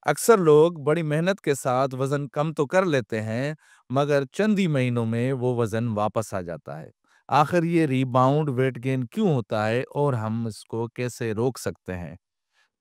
अक्सर लोग बड़ी मेहनत के साथ वजन कम तो कर लेते हैं, मगर चंद ही महीनों में वो वजन वापस आ जाता है। आखिर ये रीबाउंड वेट गेन क्यों होता है और हम इसको कैसे रोक सकते हैं?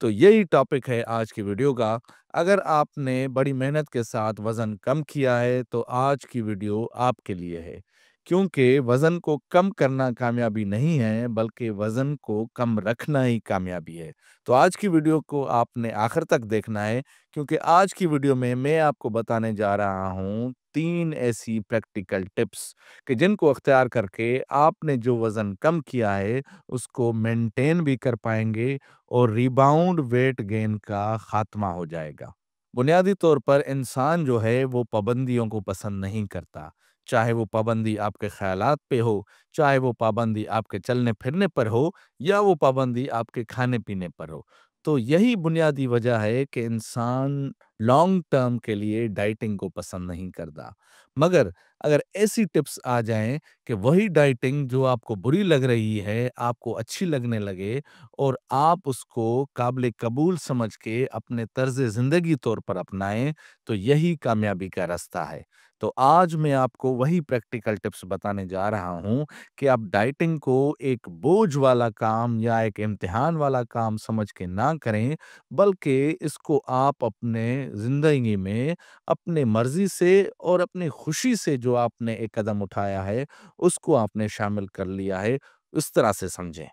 तो यही टॉपिक है आज की वीडियो का। अगर आपने बड़ी मेहनत के साथ वज़न कम किया है, तो आज की वीडियो आपके लिए है। क्योंकि वज़न को कम करना कामयाबी नहीं है, बल्कि वज़न को कम रखना ही कामयाबी है। तो आज की वीडियो को आपने आखिर तक देखना है, क्योंकि आज की वीडियो में मैं आपको बताने जा रहा हूँ 3 ऐसी प्रैक्टिकल टिप्स कि जिनको अख्तियार करके आपने जो वज़न कम किया है, उसको मेंटेन भी कर पाएँगे और रिबाउंड वेट गेन का खात्मा हो जाएगा। बुनियादी तौर पर इंसान जो है वो पाबंदियों को पसंद नहीं करता। चाहे वो पाबंदी आपके ख़यालात पे हो, चाहे वो पाबंदी आपके चलने-फिरने पर हो या वो पाबंदी आपके खाने-पीने पर हो। तो यही बुनियादी वजह है कि इंसान लॉन्ग टर्म के लिए डाइटिंग को पसंद नहीं करता। मगर अगर ऐसी टिप्स आ जाएँ कि वही डाइटिंग जो आपको बुरी लग रही है, आपको अच्छी लगने लगे और आप उसको काबिल कबूल समझ के अपने तर्ज़ ज़िंदगी तौर पर अपनाएँ, तो यही कामयाबी का रास्ता है। तो आज मैं आपको वही प्रैक्टिकल टिप्स बताने जा रहा हूँ कि आप डाइटिंग को एक बोझ वाला काम या एक इम्तिहान वाला काम समझ के ना करें, बल्कि इसको आप अपने ज़िंदगी में अपने मर्ज़ी से और अपनी खुशी से जो आपने एक कदम उठाया है, उसको आपने शामिल कर लिया है, उस तरह से समझें।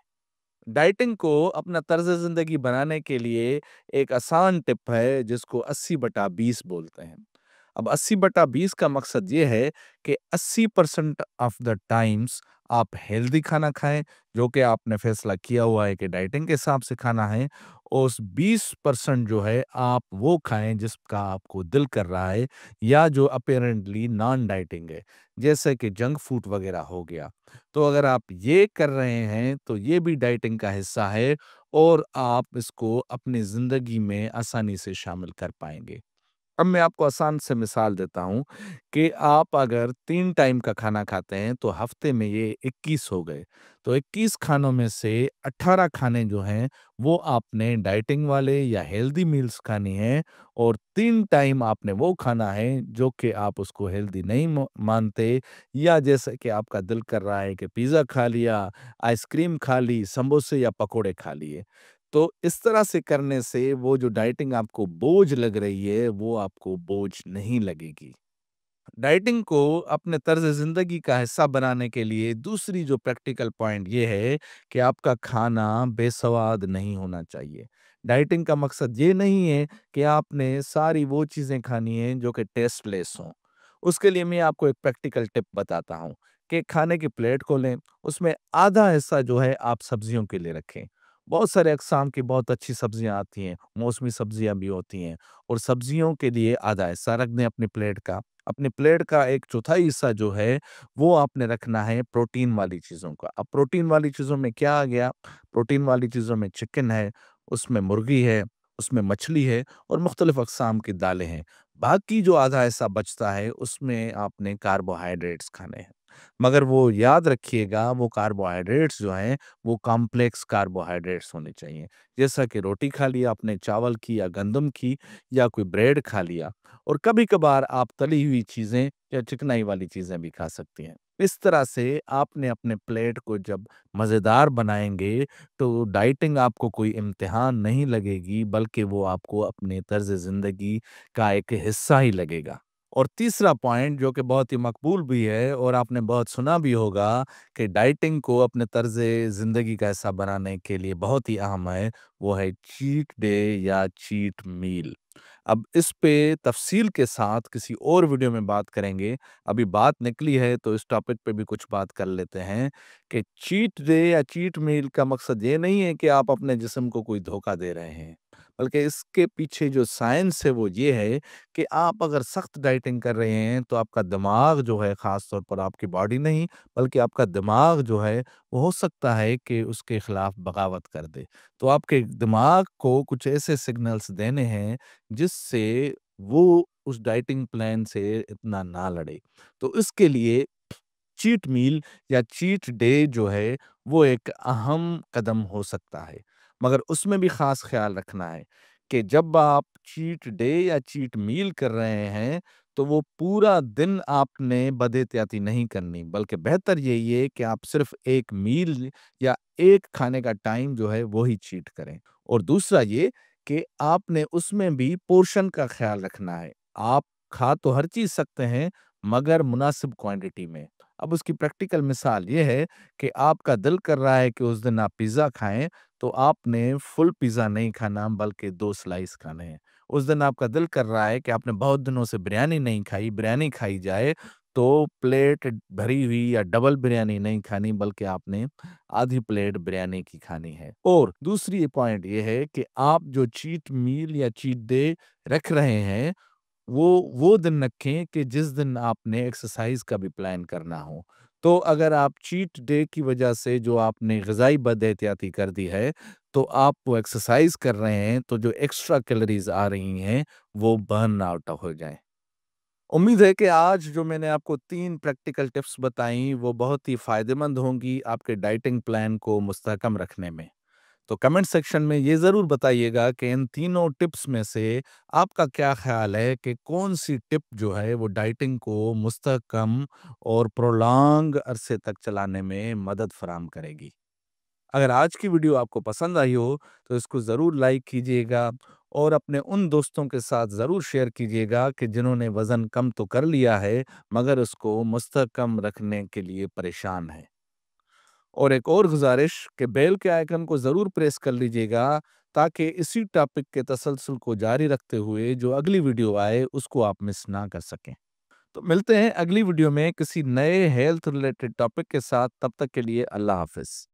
डाइटिंग को अपना तर्ज़ ज़िंदगी बनाने के लिए एक आसान टिप है जिसको 80/20 बोलते हैं। अब 80/20 का मकसद ये है कि 80% ऑफ द टाइम्स आप हेल्दी खाना खाएँ, जो कि आपने फ़ैसला किया हुआ है कि डाइटिंग के हिसाब से खाना है। और उस 20% जो है आप वो खाएँ जिसका आपको दिल कर रहा है या जो अपैरेंटली नॉन डाइटिंग है, जैसे कि जंक फूड वग़ैरह हो गया। तो अगर आप ये कर रहे हैं, तो ये भी डाइटिंग का हिस्सा है और आप इसको अपनी ज़िंदगी में आसानी से शामिल कर पाएँगे। अब मैं आपको आसान से मिसाल देता हूँ कि आप अगर 3 टाइम का खाना खाते हैं, तो हफ़्ते में ये 21 हो गए। तो 21 खानों में से 18 खाने जो हैं, वो आपने डाइटिंग वाले या हेल्दी मील्स खानी हैं और 3 टाइम आपने वो खाना है, जो कि आप उसको हेल्दी नहीं मानते या जैसे कि आपका दिल कर रहा है कि पिज़्ज़ा खा लिया, आइसक्रीम खा ली, समोसे या पकोड़े खा लिए। तो इस तरह से करने से वो जो डाइटिंग आपको बोझ लग रही है, वो आपको बोझ नहीं लगेगी। डाइटिंग को अपने तर्ज़ ज़िंदगी का हिस्सा बनाने के लिए दूसरी जो प्रैक्टिकल पॉइंट ये है कि आपका खाना बेस्वाद नहीं होना चाहिए। डाइटिंग का मकसद ये नहीं है कि आपने सारी वो चीज़ें खानी हैं जो कि टेस्टलेस हों। उसके लिए मैं आपको एक प्रैक्टिकल टिप बताता हूँ कि खाने की प्लेट को लें, उसमें आधा हिस्सा जो है आप सब्जियों के लिए रखें। बहुत सारे अक़साम की बहुत अच्छी सब्जियाँ आती हैं, मौसमी सब्जियाँ भी होती हैं और सब्जियों के लिए आधा हिस्सा रख दें अपनी प्लेट का। अपनी प्लेट का 1/4 हिस्सा जो है, वो आपने रखना है प्रोटीन वाली चीज़ों का। अब प्रोटीन वाली चीज़ों में क्या आ गया? प्रोटीन वाली चीज़ों में चिकन है, उसमें मुर्गी है, उसमें मछली है और मुख्तलिफ़ अक़साम की दालें हैं। बाकी जो आधा हिस्सा बचता है, उसमें आपने कार्बोहाइड्रेट्स खाने हैं। मगर वो याद रखिएगा, वो कार्बोहाइड्रेट्स जो हैं, वो कॉम्प्लेक्स कार्बोहाइड्रेट्स होने चाहिए। जैसा कि रोटी खा लिया आपने चावल की या गंदम की या कोई ब्रेड खा लिया। और कभी-कभार आप तली हुई चीज़ें या चिकनाई वाली चीज़ें भी खा सकती हैं। इस तरह से आपने अपने प्लेट को जब मज़ेदार बनाएँगे, तो डाइटिंग आपको कोई इम्तिहान नहीं लगेगी, बल्कि वो आपको अपने तर्ज़ ज़िंदगी का एक हिस्सा ही लगेगा। और तीसरा पॉइंट जो कि बहुत ही मकबूल भी है और आपने बहुत सुना भी होगा कि डाइटिंग को अपने तर्ज़ ज़िंदगी का हिस्सा बनाने के लिए बहुत ही अहम है, वो है चीट डे या चीट मील। अब इस पे तफ़सील के साथ किसी और वीडियो में बात करेंगे। अभी बात निकली है तो इस टॉपिक पे भी कुछ बात कर लेते हैं कि चीट डे या चीट मील का मकसद ये नहीं है कि आप अपने जिस्म को कोई धोखा दे रहे हैं। बल्कि इसके पीछे जो साइंस है वो ये है कि आप अगर सख्त डाइटिंग कर रहे हैं तो आपका दिमाग जो है ख़ास तौर पर आपकी बॉडी नहीं बल्कि आपका दिमाग जो है वो हो सकता है कि उसके खिलाफ बगावत कर दे। तो आपके दिमाग को कुछ ऐसे सिग्नल्स देने हैं जिससे वो उस डाइटिंग प्लान से इतना ना लड़े। तो इसके लिए चीट मील या चीट डे जो है वो एक अहम कदम हो सकता है। मगर उसमें भी ख़ास ख़्याल रखना है कि जब आप चीट डे या चीट मील कर रहे हैं, तो वो पूरा दिन आपने बदएहतियाती नहीं करनी, बल्कि बेहतर यही है कि आप सिर्फ़ एक मील या एक खाने का टाइम जो है, वो ही चीट करें। और दूसरा ये कि आपने उसमें भी पोर्शन का ख़्याल रखना है। आप खा तो हर चीज़ सकते हैं, मगर मुनासिब क्वांटिटी में। अब उसकी प्रैक्टिकल मिसाल ये है कि आपका दिल कर रहा है कि उस दिन आप पिज़्ज़ा खाएँ, तो आपने फुल पिज़्ज़ा नहीं खाना बल्कि 2 स्लाइस खाने हैं। उस दिन आपका दिल कर रहा है कि आपने बहुत दिनों से बिरयानी नहीं खाई, बिरयानी खाई जाए, तो प्लेट भरी हुई या डबल बिरयानी नहीं खानी बल्कि आपने आधी प्लेट बिरयानी की खानी है। और दूसरी पॉइंट ये है कि आप जो चीट मील या चीट डे रख रहे हैं, वो दिन रखें कि जिस दिन आपने एक्सरसाइज़ का भी प्लान करना हो। तो अगर आप चीट डे की वजह से जो आपने ग़िज़ाई बदएहतियाती कर दी है, तो आप वो एक्सरसाइज़ कर रहे हैं, तो जो एक्स्ट्रा कैलोरीज़ आ रही हैं, वो बर्न आउट हो जाएँ। उम्मीद है कि आज जो मैंने आपको 3 प्रैक्टिकल टिप्स बताई, वो बहुत ही फ़ायदेमंद होंगी आपके डाइटिंग प्लान को मुस्तहकम रखने में। तो कमेंट सेक्शन में ये ज़रूर बताइएगा कि इन तीनों टिप्स में से आपका क्या ख़्याल है कि कौन-सी टिप जो है वो डाइटिंग को मुस्तहकम और प्रोलॉन्ग अरसे तक चलाने में मदद फ़राहम करेगी। अगर आज की वीडियो आपको पसंद आई हो, तो इसको ज़रूर लाइक कीजिएगा और अपने उन दोस्तों के साथ ज़रूर शेयर कीजिएगा कि जिन्होंने वज़न कम तो कर लिया है, मगर उसको मुस्तहकम रखने के लिए परेशान हैं। और एक और गुज़ारिश कि बेल के आइकन को ज़रूर प्रेस कर लीजिएगा ताकि इसी टॉपिक के तसलसल को जारी रखते हुए जो अगली वीडियो आए उसको आप मिस ना कर सकें। तो मिलते हैं अगली वीडियो में किसी नए हेल्थ रिलेटेड टॉपिक के साथ, तब तक के लिए अल्लाह हाफ़िज़।